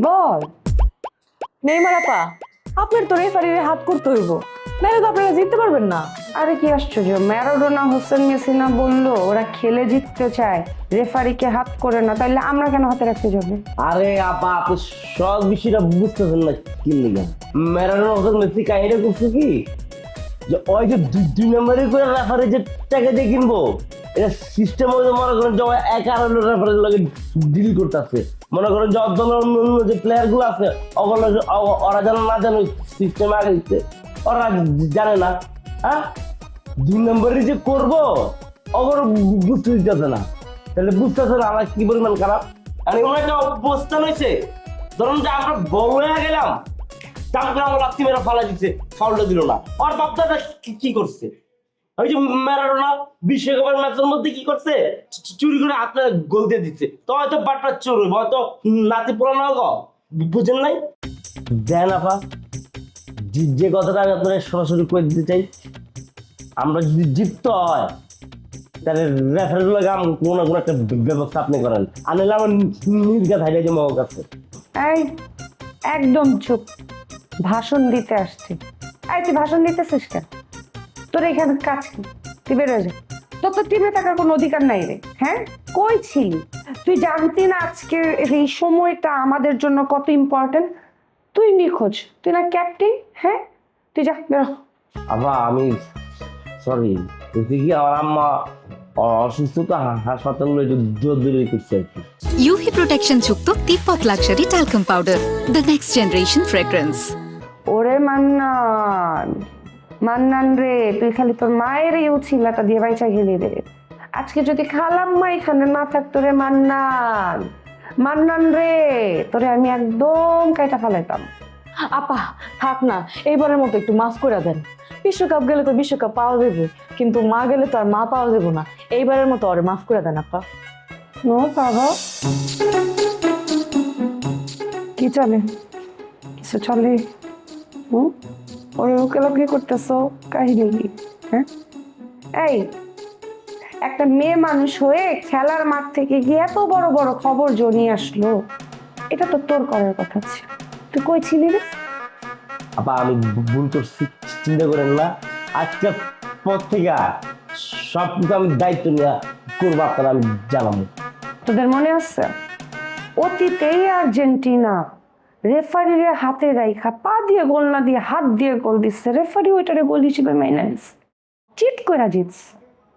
বল। Neymar আপা, আপনার তো রেফারির হাত করতে হইব, নাহলে তো আপনারা জিততে পারবেন না। আরে কি আশ্চর্য, ম্যারাডোনা হোসেন মেসি না বললো ওরা খেলে জিততে চায়, রেফারিকে হাত করে না, তাইলে আমরা কেন হাতে রাখতে যাবে? আরে আপা, আপনি সব বিষয়টা বুঝতেছেন না কি লিগা। ম্যারাডোনা হোসেন মেসি কাহিনী করছে কি, যে ওই যে দুই নম্বরে করে রেফারি যে টাকা দিয়ে কিনবো, এটা সিস্টেম মনে করেন যে 11 রেফারির লগে ডিল করতেছে। মনে করেন যে অন্য যে প্লেয়ার গুলো আছে ওরা যেন না জানে সিস্টেম আগে দিচ্ছে, ওরা জানে না। হ্যাঁ, 2 নম্বরে যে করবো ওগুলো বুঝতে দিতেছে না, তাহলে বুঝতেছে না আমার কি পরিমাণ খারাপ। আর এমন একটা অবস্থা হয়েছে, ধরুন যে আমরা বড় হয়ে গেলাম, তারপরে আমার লাত্তি মেরা ফালা দিচ্ছে, ফাউলটা দিল না। আর বাচ্চাটা কি করছে, ওই যে ম্যারাডোনা বিশ্বকাপের ম্যাচের মধ্যে কি করছে, চুরি করে হাতে গোল দিয়ে দিচ্ছে। তো হয়তো বাটটা চোর হইব, হয়তো নাতি পুরানো গো, বুঝেন নাই? দেন আপা, যে কথাটা আমি আপনার সরাসরি করে দিতে চাই, আমরা যদি জিততে হয় তাহলে রেফারির লাগে কোনো না কোনো একটা ব্যবস্থা আপনি করেন, আনলে আমার নির্গা থাইলে যে মগ আছে। এই একদম চুপ, ভাষণ দিতে আসছি। এই তুই ভাষণ দিতেছিস কেন? তোর এখানে কাজ কি? তুই বেরো যা, তোর তো টিমে থাকার কোনো অধিকার নাই রে। হ্যাঁ, কই ছিলি তুই? জানতি না আজকের এই সময়টা আমাদের জন্য কত ইম্পর্টেন্ট? তুই নিখোঁজ, তুই না ক্যাপ্টেন। হ্যাঁ, তুই যা, বেরো। আবার আমি সরি, কি আমার আম্মা অসুস্থতা হাসপাতালে জোর দিলে করছে আর কি। ইউভি প্রোটেকশন যুক্ত Tibet luxury talcum powder, the next generation fragrance. ওরে মান্নান, মান্নান রে, তুই খালি তোর মায়ের এই উছিলাটা দিয়ে বাইচা গেলি রে। আজকে যদি খালাম্মা এখানে না থাকতো রে মান্নান, মান্নান রে, তোরে আমি একদম কাইটা ফেলাইতাম। আপা থাক না, এইবারের মতো একটু মাফ করে দেন। বিশ্বকাপ গেলে তো বিশ্বকাপ পাওয়া যাবে, কিন্তু মা গেলে তো আর মা পাওয়া যাবে না। এইবারের মতো ওরে মাফ করে দেন আপা। নো বাবা, কি চলে? কিছু চলে? ওরে ওকে করতেছো, কাহিনী কি? হ্যাঁ, এই একটা মেয়ে মানুষ হয়ে খেলার মাঠ থেকে গিয়ে এত বড় বড় খবর জনিয়ে আসলো, এটা তো তোর করার কথা ছিল। তুই কই ছিলি রে? আপা আমি ভুল করছি, চিন্তা করেন না। আজকের পর থেকে সব কিছু আমি দায়িত্ব নিয়ে করবো, আপনারা আমি জানাবো। তোদের মনে আছে অতীতেই আর্জেন্টিনা রেফারিরে হাতে রাইখা পা দিয়ে গোল না দিয়ে হাত দিয়ে গোল দিচ্ছে, রেফারি ওইটারে গোল হিসেবে মাইনা নিচ্ছে, চিট করে জিতছে।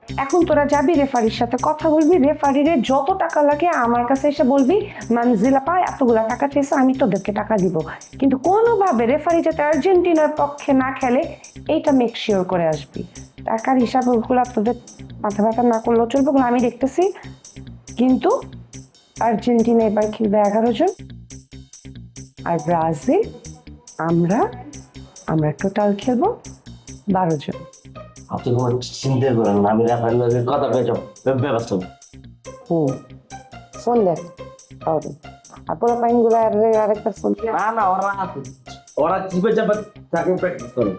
এখন তোরা যাবি রেফারির সাথে কথা বলবি, রেফারিরে যত টাকা লাগে আমার কাছে এসে বলবি মানজিলা পায় এতগুলা টাকা চেয়েছে, আমি তোদেরকে টাকা দিব, কিন্তু কোনোভাবে রেফারি যাতে আর্জেন্টিনার পক্ষে না খেলে এইটা মেক শিওর করে আসবি। টাকার হিসাব ওগুলো তোদের মাথা ব্যথা না করলেও চলবে, ওগুলো আমি দেখতেছি। কিন্তু আর্জেন্টিনা এবার খেলবে 11 জন, আর ব্রাজিল আমরা আমরা টোটাল খেলবো 12 জন। আপনি কোনো চিন্তা করেন না, আমি রেফারির লগে কথা কয়ে ব্যবস্থা করবো। ফোন দেখ তাহলে, আর পোলা পাইনগুলো আরেকবার ফোন। না না, ওরা আছে, ওরা চিপে চাপে তাকে প্র্যাকটিস করে।